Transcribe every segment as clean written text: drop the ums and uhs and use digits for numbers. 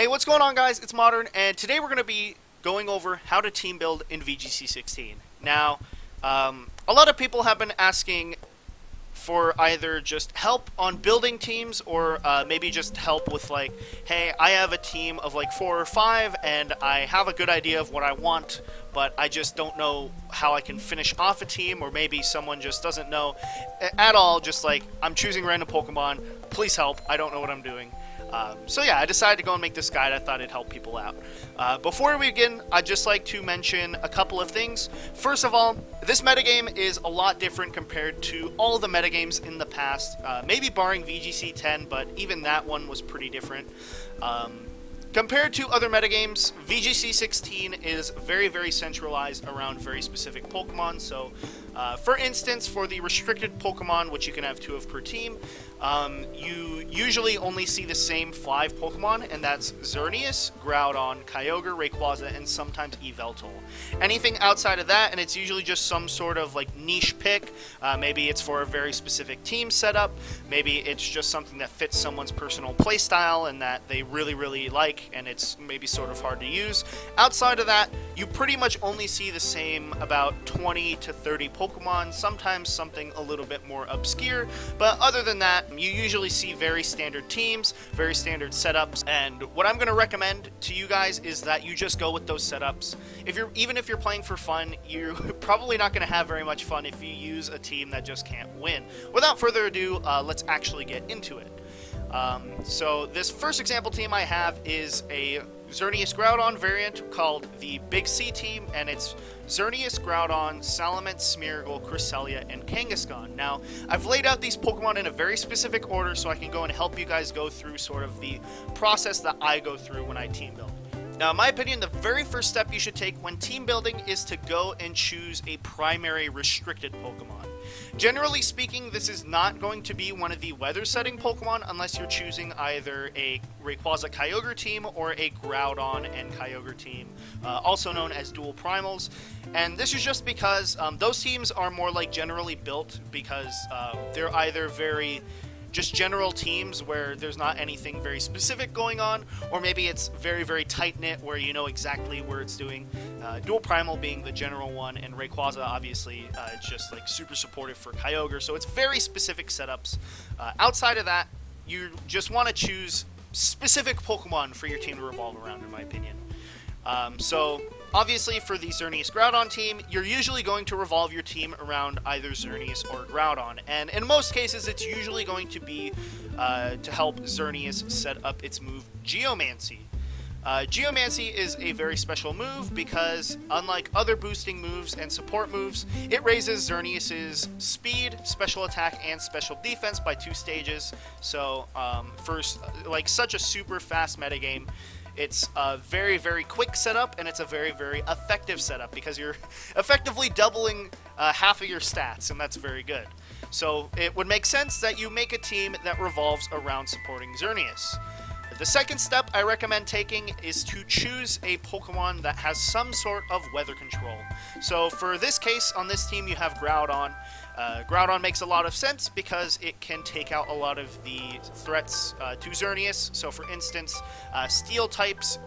Hey, what's going on, guys? It's Modern, and today we're going to be going over how to team build in VGC 16. Now, a lot of people have been asking for either just help on building teams or maybe just help with like, hey, I have a team of like 4 or 5 and I have a good idea of what I want, but I just don't know how I can finish off a team, or maybe someone just doesn't know at all, just like, I'm choosing random Pokemon, please help, I don't know what I'm doing. So yeah, I decided to go and make this guide. I thought it'd help people out. Before we begin, I'd just like to mention a couple of things. First of all, this metagame is a lot different compared to all the metagames in the past, maybe barring VGC 10, but even that one was pretty different. Compared to other metagames, VGC 16 is very, very centralized around very specific Pokemon. So, for instance, for the restricted Pokemon, which you can have 2 of per team, you usually only see the same 5 Pokemon, and that's Xerneas, Groudon, Kyogre, Rayquaza, and sometimes Yveltal. Anything outside of that, and it's usually just some sort of like niche pick, maybe it's for a very specific team setup, maybe it's just something that fits someone's personal playstyle and that they really, really like, and it's maybe sort of hard to use. Outside of that, you pretty much only see the same about 20 to 30 Pokemon, sometimes something a little bit more obscure, but other than that, you usually see very standard teams, very standard setups, and what I'm going to recommend to you guys is that you just go with those setups. Even if you're playing for fun, you're probably not going to have very much fun if you use a team that just can't win. Without further ado, let's actually get into it. So this first example team I have is a Xerneas Groudon variant called the Big C team, and it's Xerneas, Groudon, Salamence, Smeargle, Cresselia, and Kangaskhan. Now, I've laid out these Pokemon in a very specific order so I can go and help you guys go through sort of the process that I go through when I team build. Now, in my opinion, the very first step you should take when team building is to go and choose a primary restricted Pokemon. Generally speaking, this is not going to be one of the weather setting Pokemon unless you're choosing either a Rayquaza Kyogre team or a Groudon and Kyogre team, also known as dual primals. And this is just because those teams are more like generally built because they're either very just general teams where there's not anything very specific going on, or maybe it's very, very tight-knit where you know exactly where it's doing. Dual Primal being the general one, and Rayquaza, obviously, it's just like super supportive for Kyogre, so it's very specific setups. Outside of that, you just want to choose specific Pokemon for your team to revolve around, in my opinion. So, obviously, for the Xerneas Groudon team, you're usually going to revolve your team around either Xerneas or Groudon, and in most cases, it's usually going to be to help Xerneas set up its move Geomancy. Geomancy is a very special move because, unlike other boosting moves and support moves, it raises Xerneas' speed, special attack, and special defense by 2 stages. So, for like such a super fast metagame, it's a very, very quick setup, and it's a very, very effective setup because you're effectively doubling half of your stats, and that's very good. So it would make sense that you make a team that revolves around supporting Xerneas. The second step I recommend taking is to choose a Pokemon that has some sort of weather control. So for this case, on this team, you have Groudon. Groudon makes a lot of sense because it can take out a lot of the threats to Xerneas. So for instance, Steel types,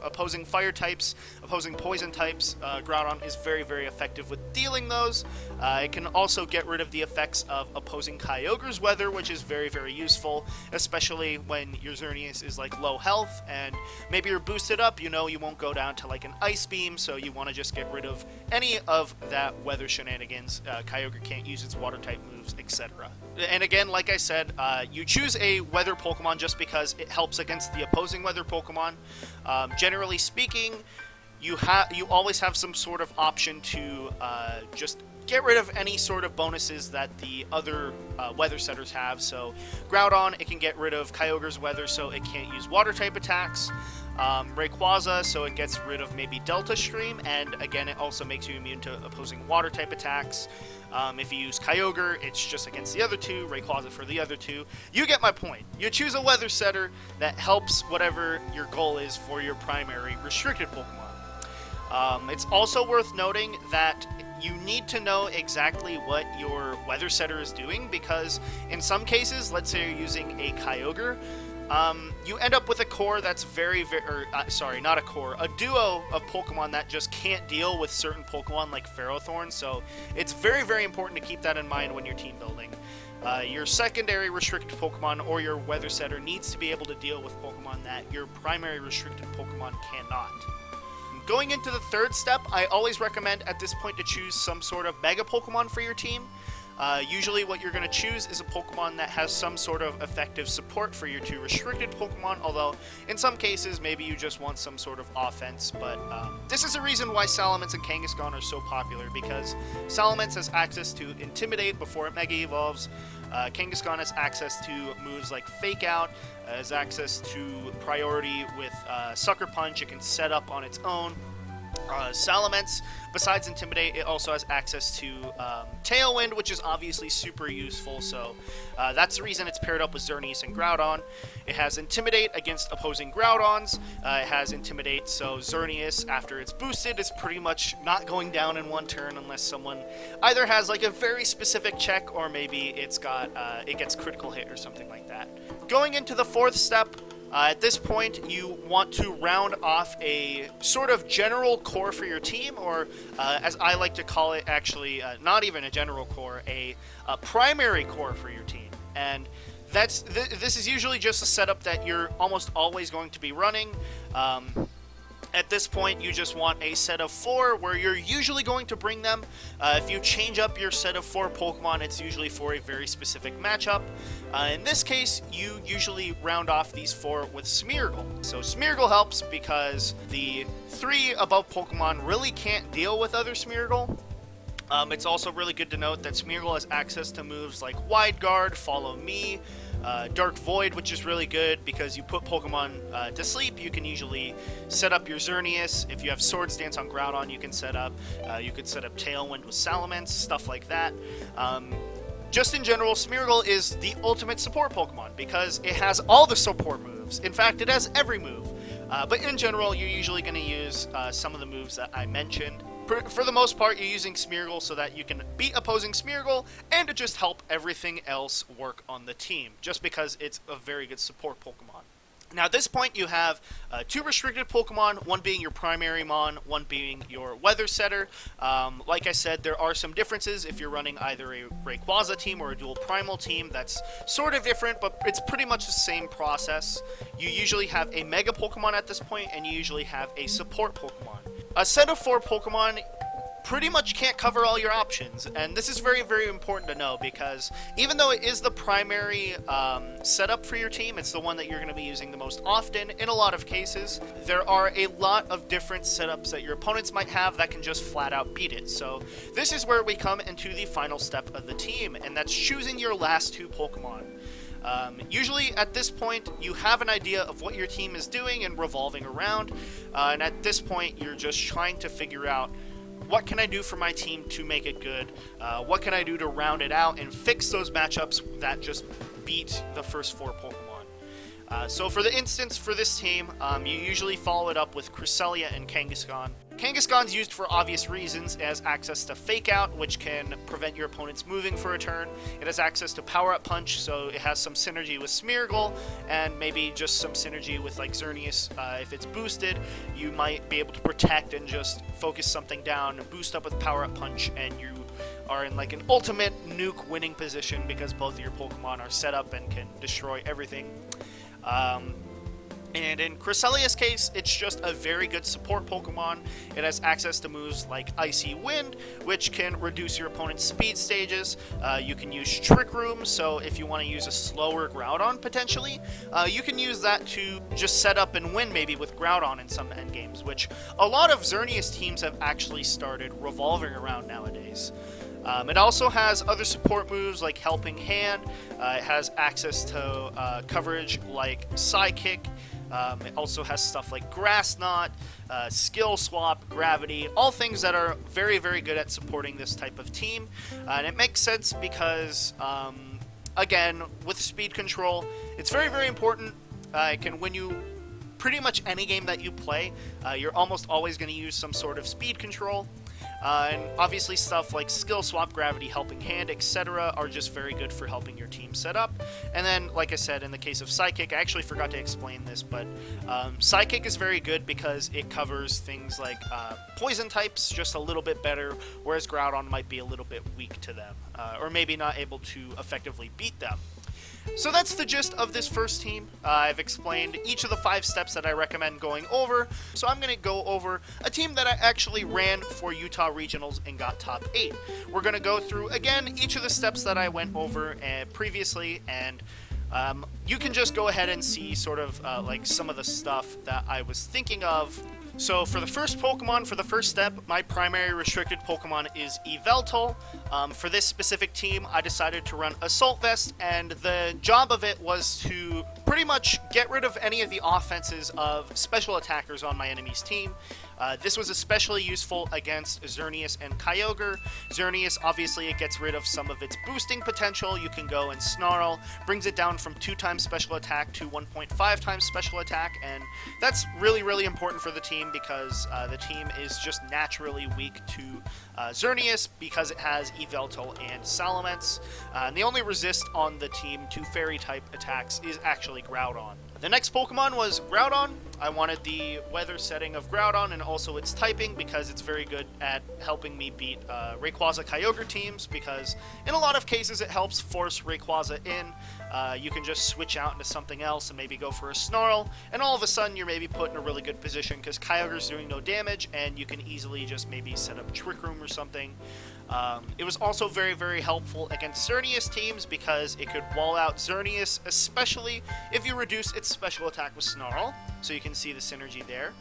opposing Fire types, opposing Poison types, Groudon is very, very effective with dealing those. It can also get rid of the effects of opposing Kyogre's weather, which is very, very useful, especially when your Xerneas is like low health and maybe you're boosted up, you know you won't go down to like an Ice Beam, so you want to just get rid of any of that weather shenanigans. Kyogre can't use its water type moves, etc. And again, like I said, you choose a weather Pokemon just because it helps against the opposing weather Pokemon. Generally speaking, you always have some sort of option to just get rid of any sort of bonuses that the other weather setters have. So Groudon, it can get rid of Kyogre's weather, so it can't use water type attacks. Rayquaza, so it gets rid of maybe Delta Stream, and again, it also makes you immune to opposing water type attacks. If you use Kyogre, it's just against the other 2, Rayquaza for the other 2. You get my point. You choose a weather setter that helps whatever your goal is for your primary restricted Pokemon. It's also worth noting that you need to know exactly what your weather setter is doing, because in some cases, let's say you're using a Kyogre, you end up with a core that's sorry, not a core, a duo of Pokemon that just can't deal with certain Pokemon like Ferrothorn, so it's very, very important to keep that in mind when you're team building. Your secondary restricted Pokemon or your Weather Setter needs to be able to deal with Pokemon that your primary restricted Pokemon cannot. Going into the third step, I always recommend at this point to choose some sort of Mega Pokemon for your team. Usually what you're going to choose is a Pokemon that has some sort of effective support for your 2 restricted Pokemon, although in some cases maybe you just want some sort of offense, but this is the reason why Salamence and Kangaskhan are so popular, because Salamence has access to Intimidate before it Mega Evolves, Kangaskhan has access to moves like Fake Out, has access to priority with Sucker Punch, it can set up on its own. Salamence, besides Intimidate, it also has access to Tailwind, which is obviously super useful, so that's the reason it's paired up with Xerneas and Groudon. It has Intimidate against opposing Groudons, it has Intimidate, so Xerneas, after it's boosted, is pretty much not going down in one turn unless someone either has like a very specific check, or maybe it's got, it gets critical hit or something like that. Going into the fourth step, at this point, you want to round off a sort of general core for your team, or as I like to call it, actually, not even a general core, a primary core for your team. And this is usually just a setup that you're almost always going to be running. At this point, you just want a set of 4 where you're usually going to bring them. If you change up your set of 4 Pokemon, it's usually for a very specific matchup. In this case, you usually round off these 4 with Smeargle. So Smeargle helps because the 3 above Pokemon really can't deal with other Smeargle. It's also really good to note that Smeargle has access to moves like Wide Guard, Follow Me, Dark Void, which is really good because you put Pokemon to sleep. You can usually set up your Xerneas. If you have Swords Dance on Groudon, you could set up Tailwind with Salamence, stuff like that. Just in general, Smeargle is the ultimate support Pokemon because it has all the support moves. In fact, it has every move. But in general, you're usually going to use some of the moves that I mentioned. For the most part, you're using Smeargle so that you can beat opposing Smeargle and to just help everything else work on the team, just because it's a very good support Pokemon. Now at this point, you have 2 restricted Pokemon, one being your primary Mon, one being your Weather Setter. Like I said, there are some differences if you're running either a Rayquaza team or a dual primal team. That's sort of different, but it's pretty much the same process. You usually have a Mega Pokemon at this point, and you usually have a support Pokemon. A set of 4 Pokemon pretty much can't cover all your options, and this is very, very important to know because even though it is the primary setup for your team, it's the one that you're going to be using the most often. In a lot of cases, there are a lot of different setups that your opponents might have that can just flat out beat it. So this is where we come into the final step of the team, and that's choosing your last 2 Pokemon. Usually at this point you have an idea of what your team is doing and revolving around, and at this point you're just trying to figure out what can I do for my team to make it good, what can I do to round it out and fix those matchups that just beat the first 4 Pokemon. So for the instance for this team, you usually follow it up with Cresselia and Kangaskhan. Kangaskhan's used for obvious reasons. It has access to Fake Out, which can prevent your opponents moving for a turn. It has access to Power Up Punch, so it has some synergy with Smeargle, and maybe just some synergy with like Xerneas. If it's boosted, you might be able to protect and just focus something down and boost up with Power Up Punch, and you are in like an ultimate nuke winning position because both of your Pokemon are set up and can destroy everything. And in Cresselia's case, it's just a very good support Pokemon. It has access to moves like Icy Wind, which can reduce your opponent's speed stages. You can use Trick Room, so if you want to use a slower Groudon potentially, you can use that to just set up and win maybe with Groudon in some endgames, which a lot of Xerneas teams have actually started revolving around nowadays. It also has other support moves like Helping Hand. It has access to coverage like Psychic. It also has stuff like Grass Knot, Skill Swap, Gravity, all things that are very, very good at supporting this type of team. And it makes sense because, again, with speed control, it's very, very important. It can win you pretty much any game that you play. You're almost always going to use some sort of speed control. And obviously stuff like skill swap, gravity, helping hand, etc. are just very good for helping your team set up. And then, like I said, in the case of Psychic, I actually forgot to explain this, but Psychic is very good because it covers things like poison types just a little bit better, whereas Groudon might be a little bit weak to them, or maybe not able to effectively beat them. So that's the gist of this first team. I've explained each of the 5 steps that I recommend going over, so I'm going to go over a team that I actually ran for Utah Regionals and got top 8. We're going to go through, again, each of the steps that I went over previously, and you can just go ahead and see sort of like some of the stuff that I was thinking of. So for the first Pokemon, for the first step, my primary restricted Pokemon is Yveltal. For this specific team, I decided to run Assault Vest, and the job of it was to pretty much get rid of any of the offenses of special attackers on my enemy's team. This was especially useful against Xerneas and Kyogre. Xerneas, obviously, it gets rid of some of its boosting potential. You can go and Snarl, brings it down from 2 times special attack to 1.5 times special attack, and that's really, really important for the team because the team is just naturally weak to Xerneas because it has Yveltal and Salamence. And the only resist on the team to Fairy-type attacks is actually Groudon. The next Pokemon was Groudon. I wanted the weather setting of Groudon and also its typing because it's very good at helping me beat Rayquaza Kyogre teams, because in a lot of cases it helps force Rayquaza in. You can just switch out into something else and maybe go for a Snarl, and all of a sudden you're maybe put in a really good position because Kyogre's doing no damage and you can easily just maybe set up Trick Room or something. It was also very, very helpful against Xerneas teams because it could wall out Xerneas, especially if you reduce its special attack with Snarl, so you can see the synergy there.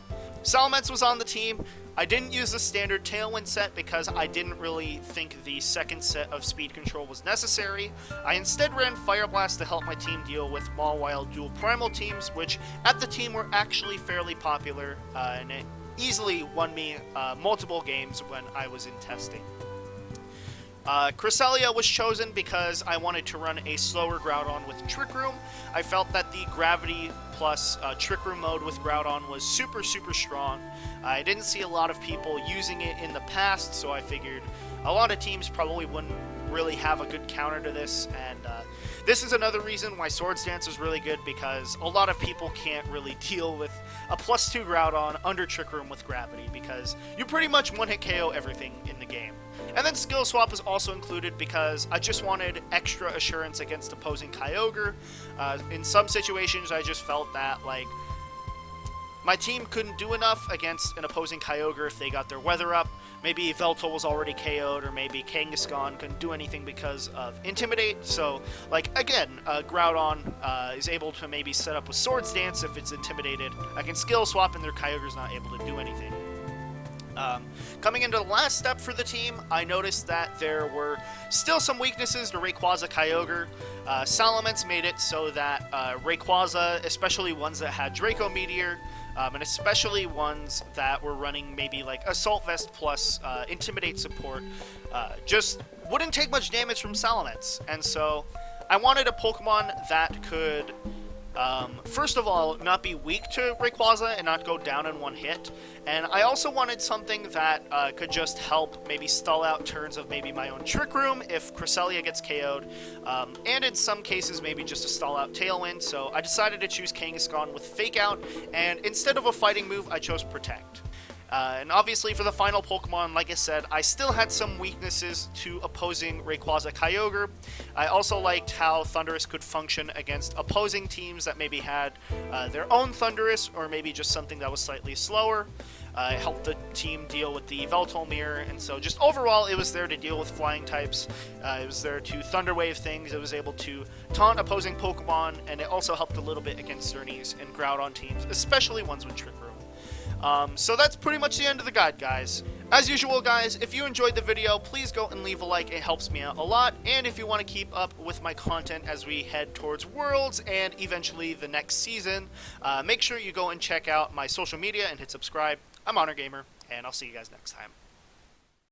Salamence was on the team. I didn't use the standard Tailwind set because I didn't really think the second set of speed control was necessary. I instead ran Fire Blast to help my team deal with Mawile dual primal teams, which at the team were actually fairly popular, and it easily won me multiple games when I was in testing. Cresselia was chosen because I wanted to run a slower Groudon with Trick Room. I felt that the Gravity plus Trick Room mode with Groudon was super, super strong. I didn't see a lot of people using it in the past, so I figured a lot of teams probably wouldn't really have a good counter to this, and this is another reason why Swords Dance is really good, because a lot of people can't really deal with a +2 Groudon under Trick Room with Gravity, because you pretty much one-hit KO everything in the game. And then Skill Swap is also included because I just wanted extra assurance against opposing Kyogre. In some situations, I just felt that, like, my team couldn't do enough against an opposing Kyogre if they got their weather up. Maybe Yveltal was already KO'd, or maybe Kangaskhan couldn't do anything because of Intimidate. So, like, again, Groudon is able to maybe set up with Swords Dance if it's intimidated. I can Skill Swap and their Kyogre's not able to do anything. Coming into the last step for the team, I noticed that there were still some weaknesses to Rayquaza Kyogre. Salamence made it so that Rayquaza, especially ones that had Draco Meteor, and especially ones that were running maybe like Assault Vest plus Intimidate support, just wouldn't take much damage from Salamence. And so I wanted a Pokemon that could first of all, not be weak to Rayquaza and not go down in one hit. And I also wanted something that could just help maybe stall out turns of maybe my own Trick Room if Cresselia gets KO'd. And in some cases, maybe just a stall out Tailwind. So I decided to choose Kangaskhan with Fake Out. And instead of a fighting move, I chose Protect. And obviously for the final Pokemon, like I said, I still had some weaknesses to opposing Rayquaza Kyogre. I also liked how Thundurus could function against opposing teams that maybe had their own Thundurus, or maybe just something that was slightly slower. It helped the team deal with the Yveltal Mirror, and so just overall it was there to deal with flying types. It was there to Thunder Wave things. It was able to taunt opposing Pokemon, and it also helped a little bit against Xerneas and Groudon teams, especially ones with Trick Room. So that's pretty much the end of the guide, guys. As usual, guys, if you enjoyed the video, please go and leave a like. It helps me out a lot. And if you want to keep up with my content as we head towards Worlds and eventually the next season, make sure you go and check out my social media and hit subscribe. I'm ModernGamer, and I'll see you guys next time.